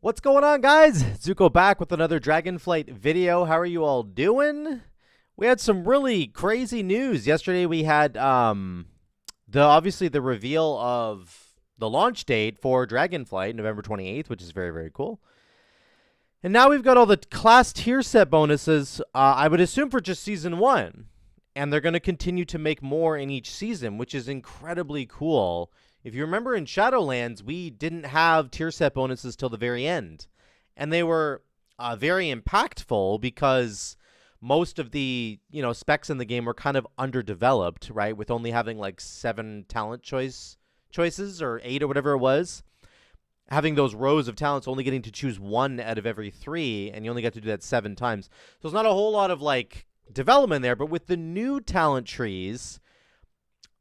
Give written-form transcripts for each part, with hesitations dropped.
What's going on, guys? Zuko back with another Dragonflight video. How are you all doing? We had some really crazy news. Yesterday we had obviously the reveal of the launch date for Dragonflight, November 28th, which is very, very cool. And now we've got all the class tier set bonuses, I would assume for just Season 1. And they're going to continue to make more in each season, which is incredibly cool. If you remember in Shadowlands, we didn't have tier set bonuses till the very end. And they were very impactful because most of the, specs in the game were kind of underdeveloped, right? With only having like 7 talent choices or 8 or whatever it was. Having those rows of talents, only getting to choose 1 out of every 3, and you only got to do that 7 times. So it's not a whole lot of like development there, but with the new talent trees,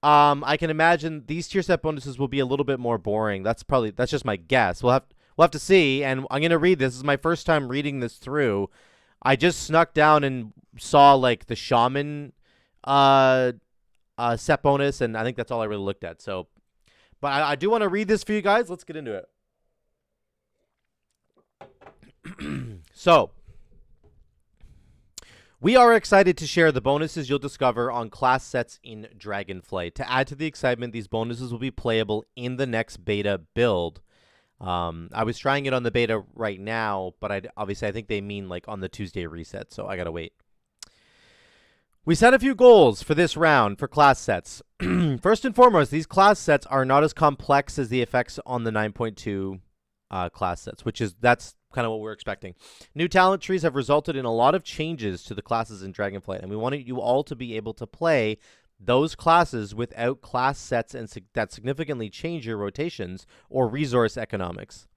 I can imagine these tier set bonuses will be a little bit more boring. That's just my guess. We'll have to see. And I'm gonna read this. This is my first time reading this through. I just snuck down and saw like the shaman set bonus, and I think that's all I really looked at. So, but I do want to read this for you guys. Let's get into it. So, we are excited to share the bonuses you'll discover on class sets in Dragonflight. To add to the excitement, these bonuses will be playable in the next beta build. I was trying it on the beta right now, but obviously I think they mean like on the Tuesday reset, so I gotta wait. We set a few goals for this round for class sets. First and foremost, these class sets are not as complex as the effects on the 9.2 class sets, that's kind of what we're expecting. New talent trees have resulted in a lot of changes to the classes in Dragonflight, and we wanted you all to be able to play those classes without class sets and that significantly change your rotations or resource economics.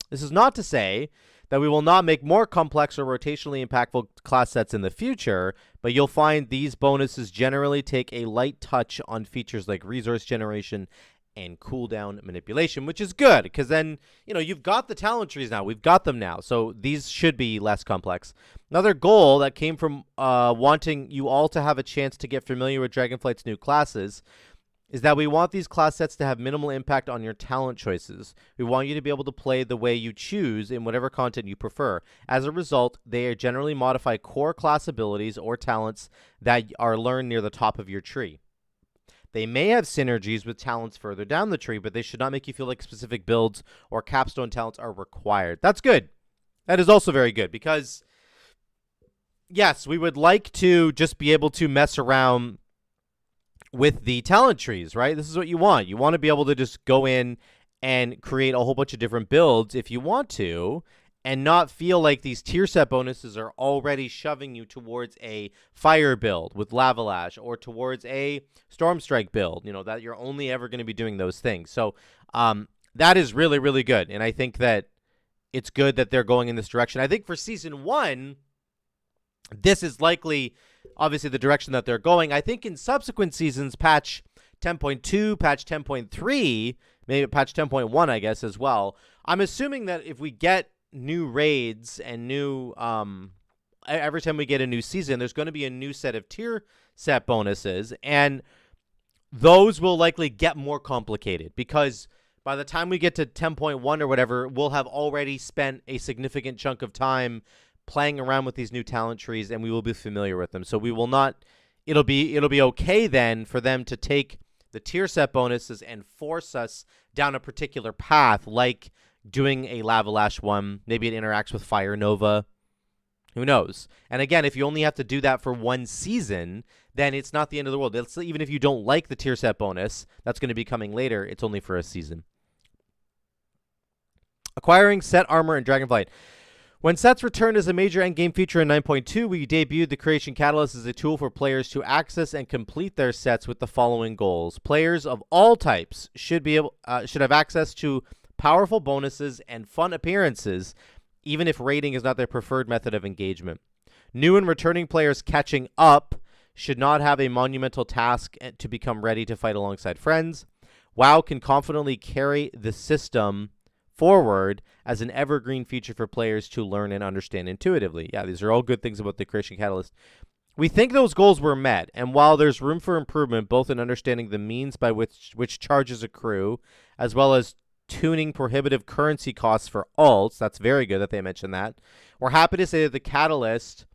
This is not to say that we will not make more complex or rotationally impactful class sets in the future, but you'll find these bonuses generally take a light touch on features like resource generation and cooldown manipulation, which is good because then, you've got the talent trees now. We've got them now, so these should be less complex. Another goal that came from wanting you all to have a chance to get familiar with Dragonflight's new classes is that we want these class sets to have minimal impact on your talent choices. We want you to be able to play the way you choose in whatever content you prefer. As a result, they generally modify core class abilities or talents that are learned near the top of your tree. They may have synergies with talents further down the tree, but they should not make you feel like specific builds or capstone talents are required. That's good. That is also very good because, yes, we would like to just be able to mess around with the talent trees, right? This is what you want. You want to be able to just go in and create a whole bunch of different builds if you want to, and not feel like these tier set bonuses are already shoving you towards a fire build with Lava Lash or towards a Storm Strike build, that you're only ever going to be doing those things. So that is really, really good. And I think that it's good that they're going in this direction. I think for Season 1, this is likely, obviously, the direction that they're going. I think in subsequent seasons, patch 10.2, patch 10.3, maybe patch 10.1, I guess, as well. I'm assuming that if we get new raids and new every time we get a new season, there's going to be a new set of tier set bonuses, and those will likely get more complicated because by the time we get to 10.1 or whatever, we'll have already spent a significant chunk of time playing around with these new talent trees, and we will be familiar with them. So we will not it'll be okay then for them to take the tier set bonuses and force us down a particular path, like doing a Lava Lash one. Maybe it interacts with Fire Nova. Who knows? And again, if you only have to do that for one season, then it's not the end of the world. Even if you don't like the tier set bonus, that's going to be coming later. It's only for a season. Acquiring set armor in Dragonflight. When sets returned as a major endgame feature in 9.2, we debuted the Creation Catalyst as a tool for players to access and complete their sets with the following goals. Players of all types should have access to powerful bonuses and fun appearances, even if raiding is not their preferred method of engagement. New and returning players catching up should not have a monumental task to become ready to fight alongside friends. WoW can confidently carry the system forward as an evergreen feature for players to learn and understand intuitively. Yeah, these are all good things about the Creation Catalyst. We think those goals were met, and while there's room for improvement, both in understanding the means by which charges accrue, as well as tuning prohibitive currency costs for alts. That's very good that they mentioned that. We're happy to say that the catalyst,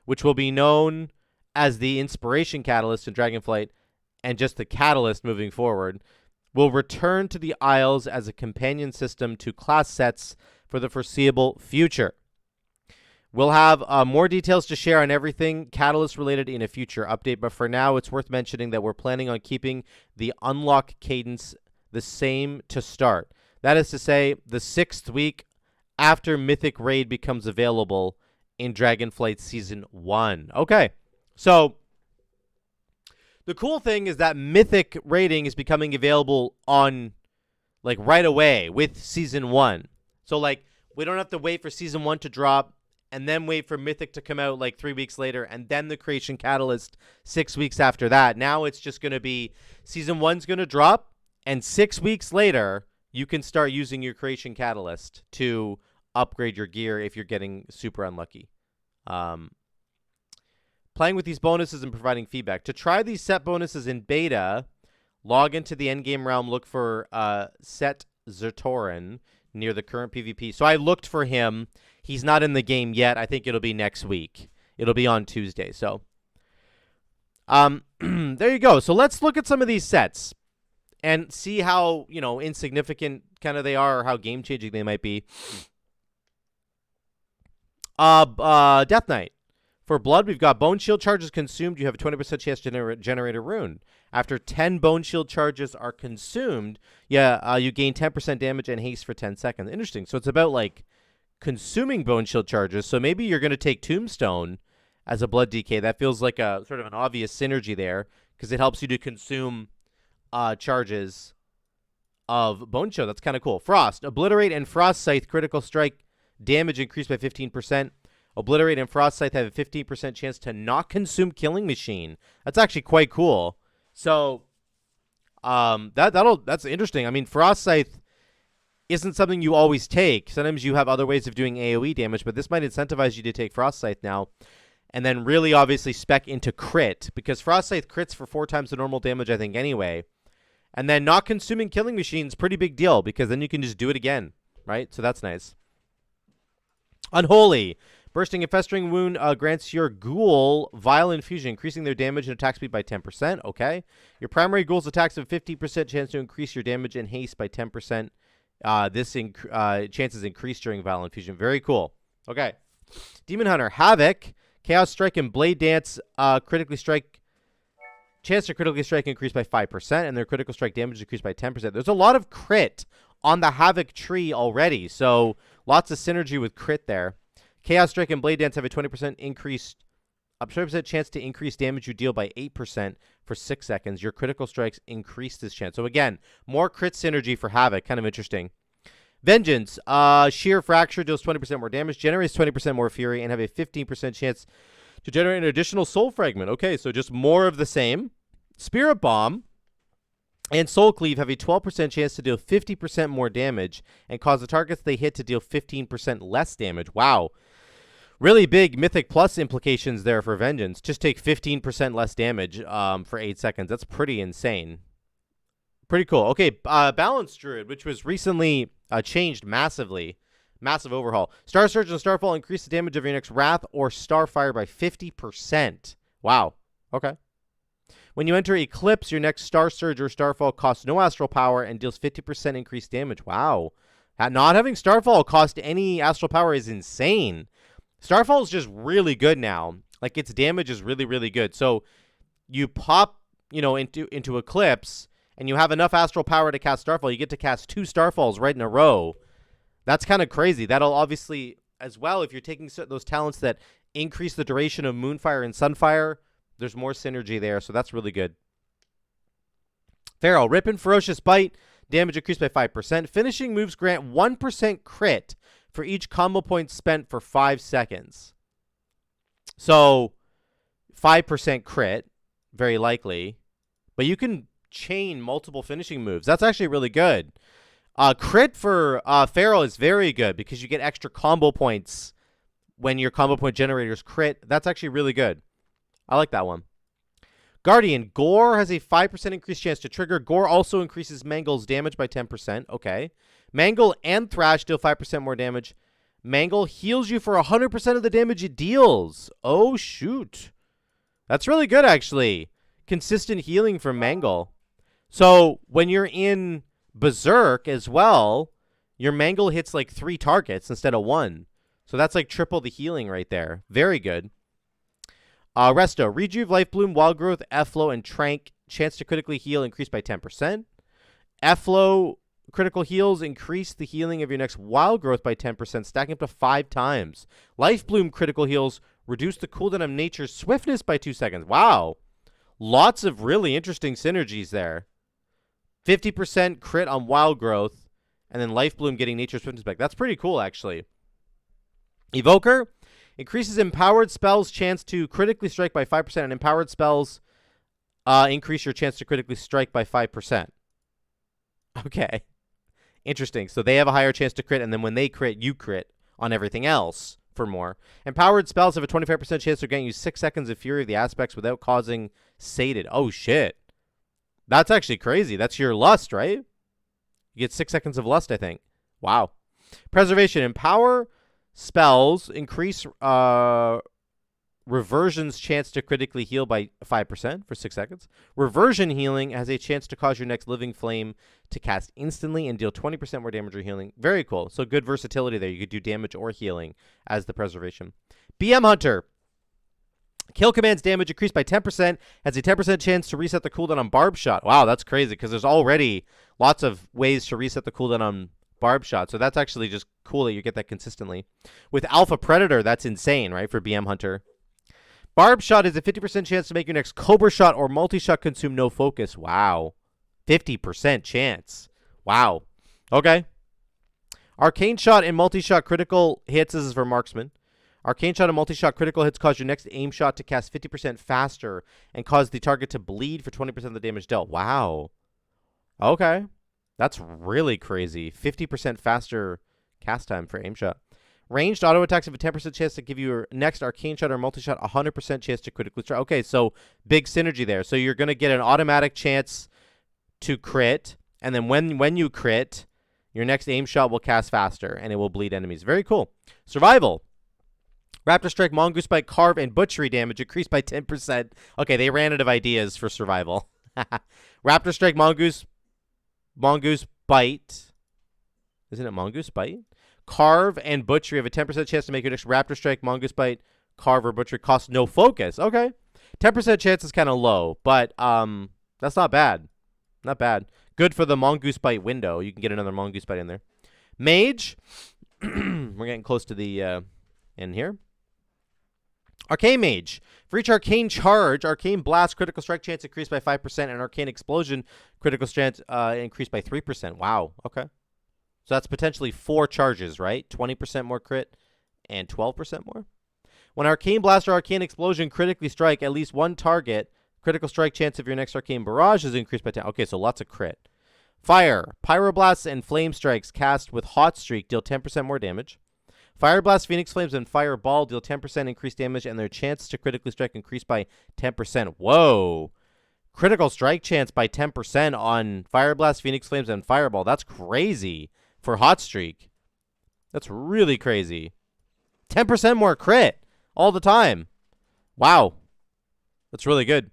which will be known as the inspiration catalyst in Dragonflight and just the catalyst moving forward, will return to the Isles as a companion system to class sets for the foreseeable future. We'll have more details to share on everything Catalyst related in a future update, but for now, it's worth mentioning that we're planning on keeping the unlock cadence the same to start. That is to say, the 6th week after Mythic Raid becomes available in Dragonflight Season 1. Okay, so the cool thing is that Mythic Raiding is becoming available on, like, right away with Season 1. So, like, we don't have to wait for Season 1 to drop and then wait for Mythic to come out like 3 weeks later, and then the Creation Catalyst 6 weeks after that. Now it's just going to be Season 1's going to drop, and 6 weeks later, you can start using your Creation Catalyst to upgrade your gear if you're getting super unlucky. Playing with these bonuses and providing feedback. To try these set bonuses in beta, log into the endgame realm, look for Set Zertorin near the current PvP. So I looked for him. He's not in the game yet. I think it'll be next week. It'll be on Tuesday. So there you go. So let's look at some of these sets and see how, you know, insignificant kind of they are or how game-changing they might be. Death Knight. For Blood, we've got Bone Shield charges consumed. You have a 20% chance to generate a rune. After 10 Bone Shield charges are consumed, you gain 10% damage and haste for 10 seconds. Interesting. So it's about, like, consuming Bone Shield charges. So maybe you're going to take Tombstone as a Blood DK. That feels like a sort of an obvious synergy there because it helps you to consume charges of Bone Shield. That's kind of cool. Frost. Obliterate and Frost Scythe critical strike damage increased by 15%. Obliterate and Frost Scythe have a 15% chance to not consume Killing Machine. That's actually quite cool. So that's interesting. I mean, Frost Scythe isn't something you always take. Sometimes you have other ways of doing AoE damage, but this might incentivize you to take Frost Scythe now. And then really obviously spec into crit, because Frost Scythe crits for 4 times the normal damage, I think, anyway. And then not consuming Killing Machine is pretty big deal, because then you can just do it again, right? So that's nice. Unholy. Bursting and Festering Wound grants your ghoul Vile Infusion, increasing their damage and attack speed by 10%. Okay. Your primary ghoul's attacks have a 50% chance to increase your damage and haste by 10%. This chances increase during Vile Infusion. Very cool. Okay. Demon Hunter. Havoc. Chaos Strike and Blade Dance critically strike. Chance to critically strike increased by 5%, and their critical strike damage increased by 10%. There's a lot of crit on the Havoc tree already, so lots of synergy with crit there. Chaos Strike and Blade Dance have a 20% increased, 20% chance to increase damage you deal by 8% for 6 seconds. Your critical strikes increase this chance. So again, more crit synergy for Havoc. Kind of interesting. Vengeance. Sheer Fracture deals 20% more damage, generates 20% more fury, and have a 15% chance to generate an additional soul fragment. Okay, so just more of the same. Spirit Bomb and Soul Cleave have a 12% chance to deal 50% more damage and cause the targets they hit to deal 15% less damage. Wow. Really big Mythic Plus implications there for Vengeance. Just take 15% less damage for 8 seconds. That's pretty insane. Pretty cool. Okay, Balance Druid, which was recently changed massively. Massive overhaul. Star Surge and Starfall increase the damage of your next Wrath or Starfire by 50%. Wow. Okay. When you enter Eclipse, your next Star Surge or Starfall costs no Astral Power and deals 50% increased damage. Wow. Not having Starfall cost any Astral Power is insane. Starfall is just really good now. Like, its damage is really, really good. So you pop, into Eclipse, and you have enough Astral Power to cast Starfall. You get to cast 2 Starfalls right in a row. That's kind of crazy. That'll obviously, as well, if you're taking those talents that increase the duration of Moonfire and Sunfire, there's more synergy there, so that's really good. Feral. Rip and Ferocious Bite. Damage increased by 5%. Finishing moves grant 1% crit for each combo point spent for 5 seconds. So, 5% crit, very likely. But you can chain multiple finishing moves. That's actually really good. Crit for Feral is very good because you get extra combo points when your combo point generators crit. That's actually really good. I like that one. Guardian. Gore has a 5% increased chance to trigger. Gore also increases Mangle's damage by 10%. Okay. Mangle and Thrash deal 5% more damage. Mangle heals you for 100% of the damage it deals. Oh, shoot. That's really good, actually. Consistent healing from Mangle. So when you're in Berserk as well, your Mangle hits like 3 targets instead of 1. So that's like triple the healing right there. Very good. Resto. Rejuve, Life Bloom, Wild Growth, Efflow, and Trank. Chance to critically heal increased by 10%. Efflow critical heals increase the healing of your next Wild Growth by 10%, stacking up to 5 times. Life Bloom critical heals reduce the cooldown of Nature's Swiftness by 2 seconds. Wow. Lots of really interesting synergies there. 50% crit on Wild Growth, and then Life Bloom getting Nature's Swiftness back. That's pretty cool, actually. Evoker increases empowered spells' chance to critically strike by 5%, and empowered spells increase your chance to critically strike by 5%. Okay. Interesting. So they have a higher chance to crit, and then when they crit, you crit on everything else for more. Empowered spells have a 25% chance of getting you 6 seconds of Fury of the Aspects without causing sated. Oh, shit. That's actually crazy. That's your Lust, right? You get 6 seconds of Lust, I think. Wow. Preservation. Empower spells increase Reversion's chance to critically heal by 5% for 6 seconds. Reversion healing has a chance to cause your next Living Flame to cast instantly and deal 20% more damage or healing. Very cool. So good versatility there. You could do damage or healing as the preservation. BM Hunter. Kill Command's damage increased by 10%. Has a 10% chance to reset the cooldown on Barb Shot. Wow, that's crazy because there's already lots of ways to reset the cooldown on Barb Shot. So that's actually just cool that you get that consistently. With Alpha Predator, that's insane, right, for BM Hunter. Barb Shot is a 50% chance to make your next Cobra Shot or Multi-Shot consume no focus. Wow. 50% chance. Wow. Okay. Arcane Shot and Multi-Shot critical hits. This is for Marksman. Arcane Shot and Multi-Shot critical hits cause your next aim shot to cast 50% faster and cause the target to bleed for 20% of the damage dealt. Wow. Okay. That's really crazy. 50% faster cast time for aim shot. Ranged auto attacks have a 10% chance to give you your next Arcane Shot or Multi-Shot 100% chance to critically strike. Okay, so big synergy there. So you're going to get an automatic chance to crit, and then when you crit, your next aim shot will cast faster, and it will bleed enemies. Very cool. Survival. Raptor Strike, Mongoose Bite, Carve, and Butchery damage increased by 10%. Okay, they ran out of ideas for survival. Raptor Strike, Mongoose Bite. Isn't it Mongoose Bite? Carve and Butchery have a 10% chance to make your next Raptor Strike, Mongoose Bite, Carve, or Butchery cost no focus. Okay. 10% chance is kind of low, but that's not bad. Not bad. Good for the Mongoose Bite window. You can get another Mongoose Bite in there. Mage. We're getting close to the end here. Arcane Mage. For each Arcane Charge, Arcane Blast critical strike chance increased by 5%, and Arcane Explosion critical strength increased by 3%. Wow. Okay. So that's potentially 4 charges, right? 20% more crit and 12% more. When Arcane Blast or Arcane Explosion critically strike at least one target, critical strike chance of your next Arcane Barrage is increased by 10. Okay, so lots of crit. Fire. Pyroblasts and Flame Strikes cast with Hot Streak deal 10% more damage. Fire Blast, Phoenix Flames, and Fireball deal 10% increased damage, and their chance to critically strike increased by 10%. Whoa. Critical strike chance by 10% on Fire Blast, Phoenix Flames, and Fireball. That's crazy. For Hot Streak. That's really crazy. 10% more crit all the time. Wow. That's really good.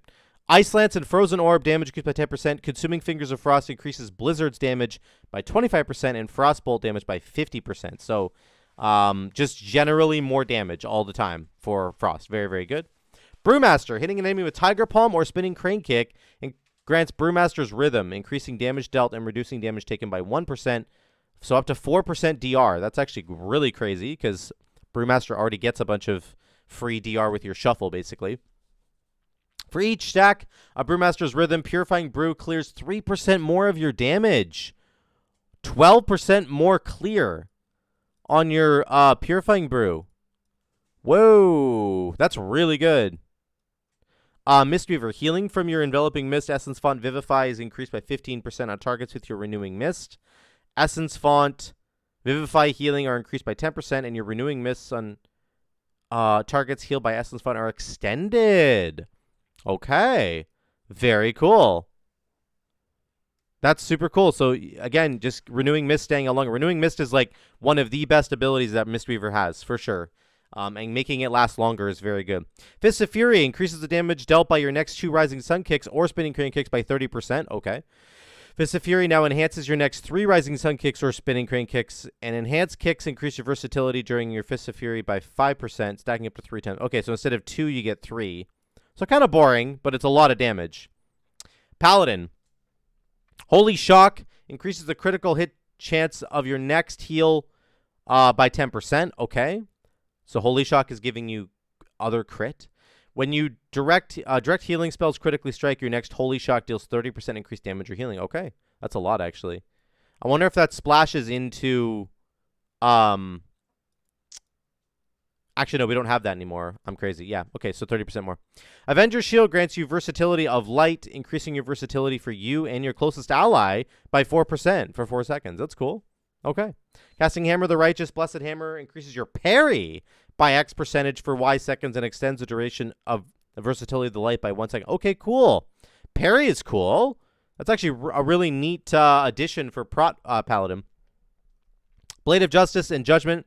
Ice Lance and Frozen Orb damage increased by 10%. Consuming Fingers of Frost increases Blizzard's damage by 25% and Frostbolt damage by 50%. So just generally more damage all the time for Frost. Very, very good. Brewmaster. Hitting an enemy with Tiger Palm or Spinning Crane Kick and grants Brewmaster's Rhythm, increasing damage dealt and reducing damage taken by 1%. So up to 4% DR. That's actually really crazy because Brewmaster already gets a bunch of free DR with your shuffle, basically. For each stack, a Brewmaster's Rhythm, Purifying Brew clears 3% more of your damage. 12% more clear on your Purifying Brew. Whoa, that's really good. Mistweaver. Healing from your Enveloping Mist Essence Font Vivify is increased by 15% on targets with your Renewing Mist. Essence Font, Vivify, Healing are increased by 10%, and your Renewing Mists on targets healed by Essence Font are extended. Okay. Very cool. That's super cool. So again, just Renewing Mist staying along. Renewing Mist is like one of the best abilities that Mistweaver has, for sure. And making it last longer is very good. Fist of Fury increases the damage dealt by your next 2 Rising Sun kicks or Spinning Crane kicks by 30%. Okay. Fist of Fury now enhances your next 3 Rising Sun kicks or Spinning Crane kicks, and enhanced kicks increase your versatility during your Fist of Fury by 5%, stacking up to 3 times. Okay, so instead of 2, you get 3. So kind of boring, but it's a lot of damage. Paladin. Holy Shock increases the critical hit chance of your next heal by 10%. Okay. So Holy Shock is giving you other crit. When you direct healing spells critically strike, your next Holy Shock deals 30% increased damage or healing. Okay. That's a lot, actually. I wonder if that splashes into... Actually, no, we don't have that anymore. I'm crazy. Yeah. Okay, so 30% more. Avenger Shield grants you versatility of light, increasing your versatility for you and your closest ally by 4% for 4 seconds. That's cool. Okay. Casting Hammer the Righteous. Blessed Hammer increases your parry by X percentage for Y seconds and extends the duration of the versatility of the light by 1 second. Okay, cool. Parry is cool. That's actually a really neat addition for Paladin. Blade of Justice and Judgment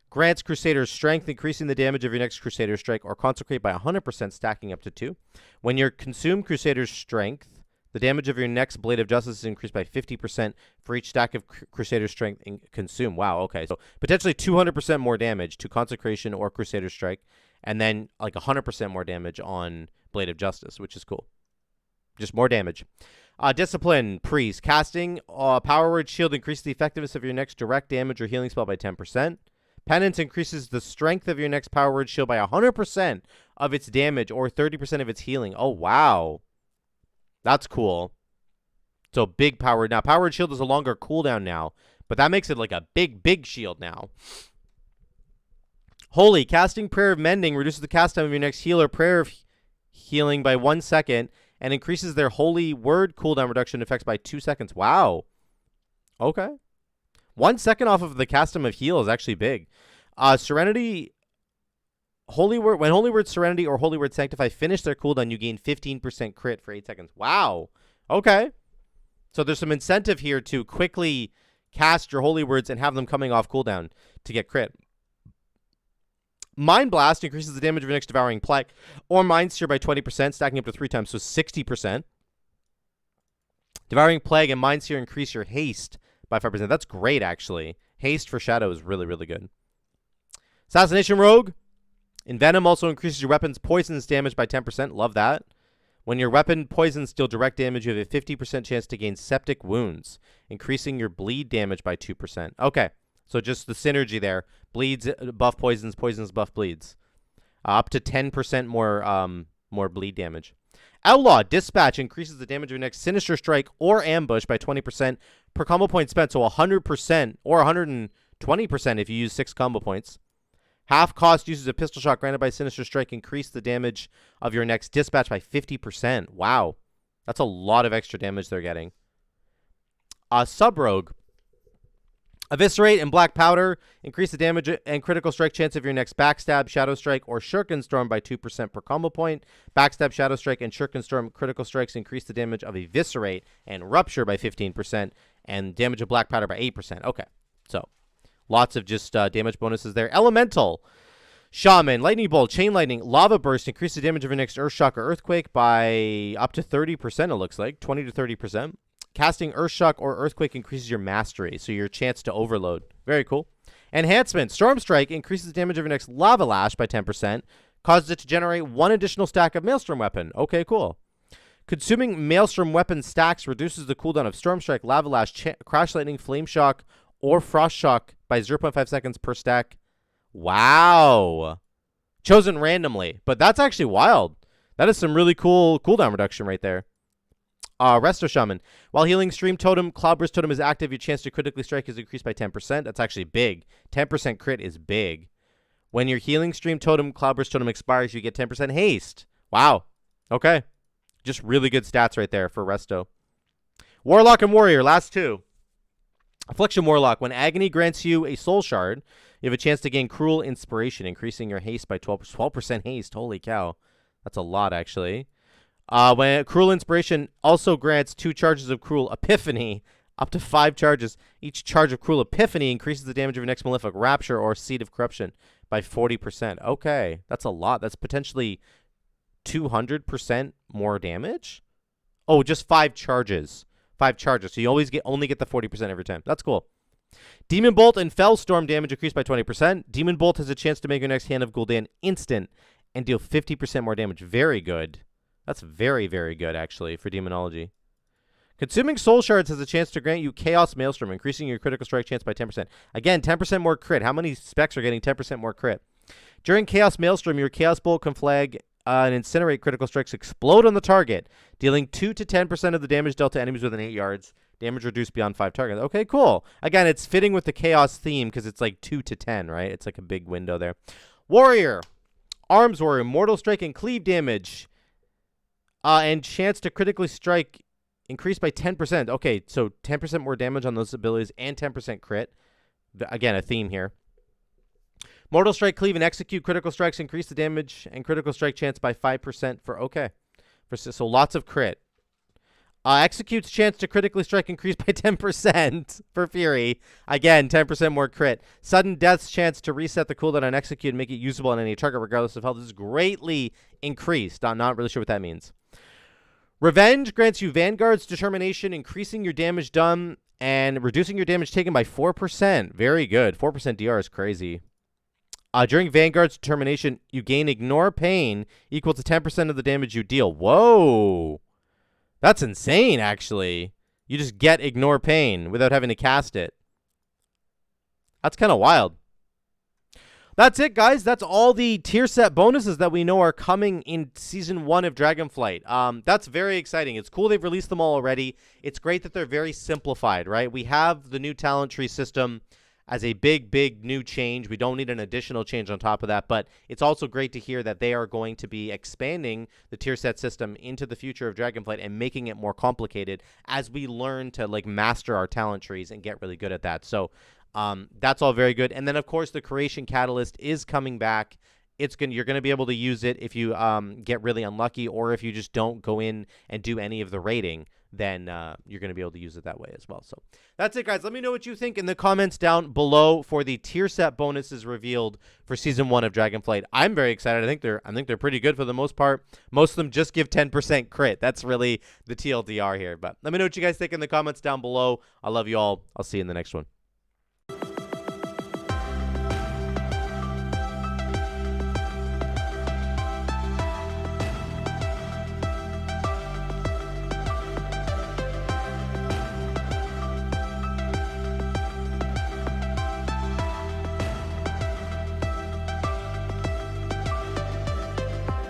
grants Crusader's strength, increasing the damage of your next Crusader strike, or consecrate by 100%, stacking up to 2. When you consume Crusader's strength, the damage of your next Blade of Justice is increased by 50% for each stack of Crusader's strength consume. Wow, okay. So potentially 200% more damage to consecration or Crusader strike, and then like 100% more damage on Blade of Justice, which is cool. Just more damage. Discipline, Priest. Casting Power Word Shield increases the effectiveness of your next direct damage or healing spell by 10%. Penance increases the strength of your next Power Word Shield by 100% of its damage or 30% of its healing. Oh, wow. That's cool. So big power. Now, Power Word Shield is a longer cooldown now, but that makes it like a big shield now. Holy. Casting Prayer of Mending reduces the cast time of your next healer Prayer of Healing by 1 second and increases their Holy Word cooldown reduction effects by 2 seconds. Wow. Okay. 1 second off of the cast time of heal is actually big. Serenity, Holy Word. When Holy Word Serenity or Holy Word Sanctify finish their cooldown, you gain 15% crit for 8 seconds. Wow. Okay. So there's some incentive here to quickly cast your Holy Words and have them coming off cooldown to get crit. Mind Blast increases the damage of your next Devouring Plague or Mind Sear by 20%, stacking up to 3 times, so 60%. Devouring Plague and Mind Sear increase your haste by 5%. That's great, actually. Haste for Shadow is really, really good. Assassination Rogue. Envenom also increases your weapon's poison's damage by 10%. Love that. When your weapon poisons deal direct damage, you have a 50% chance to gain Septic Wounds, increasing your bleed damage by 2%. Okay, so just the synergy there. Bleeds buff poisons, poisons buff bleeds. Up to 10% more bleed damage. Outlaw Dispatch increases the damage of your next Sinister Strike or Ambush by 20% per combo point spent, so 100% or 120% if you use 6 combo points. Half cost uses a pistol shot granted by Sinister Strike increase the damage of your next Dispatch by 50%. Wow. That's a lot of extra damage they're getting. Sub-Rogue. Eviscerate and Black Powder increase the damage and critical strike chance of your next Backstab, Shadow Strike, or Shuriken Storm by 2% per combo point. Backstab, Shadow Strike, and Shuriken Storm critical strikes increase the damage of Eviscerate and Rupture by 15%, and damage of Black Powder by 8%. Okay, so lots of just damage bonuses there. Elemental. Shaman, Lightning Bolt, Chain Lightning, Lava Burst increase the damage of your next Earth Shock or Earthquake by up to 30%, it looks like. 20 to 30%. Casting Earthshock or Earthquake increases your mastery, so your chance to overload. Very cool. Enhancement. Storm Strike increases the damage of your next Lava Lash by 10%, causes it to generate 1 additional stack of Maelstrom Weapon. Okay, cool. Consuming Maelstrom Weapon stacks reduces the cooldown of Storm Strike, Lava Lash, Crash Lightning, Flame Shock, or Frost Shock by 0.5 seconds per stack. Wow. Chosen randomly, but that's actually wild. That is some really cool cooldown reduction right there. Resto Shaman. While Healing Stream Totem, Cloudburst Totem is active, your chance to critically strike is increased by 10%. That's actually big. 10% crit is big. When your Healing Stream Totem, Cloudburst Totem expires, you get 10% haste. Wow. Okay. Just really good stats right there for Resto. Warlock and Warrior, last two. Affliction Warlock. When Agony grants you a Soul Shard, you have a chance to gain Cruel Inspiration, increasing your haste by 12% haste. Holy cow. That's a lot, actually. When Cruel Inspiration also grants 2 charges of Cruel Epiphany, up to 5 charges. Each charge of Cruel Epiphany increases the damage of your next Malefic Rapture or Seed of Corruption by 40%. Okay, that's a lot. That's potentially 200% more damage. Oh, just 5 charges. 5 charges. So you only get the 40% every time. That's cool. Demon Bolt and Fellstorm damage increased by 20%. Demon Bolt has a chance to make your next Hand of Gul'dan instant and deal 50% more damage. Very good. That's very, very good, actually, for Demonology. Consuming Soul Shards has a chance to grant you Chaos Maelstrom, increasing your critical strike chance by 10%. Again, 10% more crit. How many specs are getting 10% more crit? During Chaos Maelstrom, your Chaos Bolt can flag and incinerate critical strikes explode on the target, dealing 2 to 10% of the damage dealt to enemies within 8 yards. Damage reduced beyond 5 targets. Okay, cool. Again, it's fitting with the Chaos theme because it's like 2 to 10, right? It's like a big window there. Warrior. Arms Warrior. Mortal Strike and Cleave damage. And chance to critically strike increased by 10%. Okay, so 10% more damage on those abilities and 10% crit. Again, a theme here. Mortal Strike, Cleave, and Execute critical strikes increase the damage and critical strike chance by 5% for okay. So lots of crit. Execute's chance to critically strike increased by 10% for Fury. Again, 10% more crit. Sudden Death's chance to reset the cooldown on Execute and make it usable on any target regardless of health is greatly increased. I'm not really sure what that means. Revenge grants you Vanguard's Determination, increasing your damage done and reducing your damage taken by 4%. Very good. 4% DR is crazy. During Vanguard's Determination, you gain Ignore Pain equal to 10% of the damage you deal. Whoa. That's insane, actually. You just get Ignore Pain without having to cast it. That's kind of wild. That's it, guys. That's all the tier set bonuses that we know are coming in Season 1 of Dragonflight. That's very exciting. It's cool they've released them all already. It's great that they're very simplified, right? We have the new talent tree system as a big, big new change. We don't need an additional change on top of that, but it's also great to hear that they are going to be expanding the tier set system into the future of Dragonflight and making it more complicated as we learn to like master our talent trees and get really good at that. So that's all very good. And then, of course, the Creation Catalyst is coming back. You're going to be able to use it if you get really unlucky or if you just don't go in and do any of the raiding. Then you're going to be able to use it that way as well. So that's it, guys. Let me know what you think in the comments down below for the tier set bonuses revealed for Season 1 of Dragonflight. I'm very excited. I think they're pretty good for the most part. Most of them just give 10% crit. That's really the TLDR here. But let me know what you guys think in the comments down below. I love you all. I'll see you in the next one.